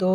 2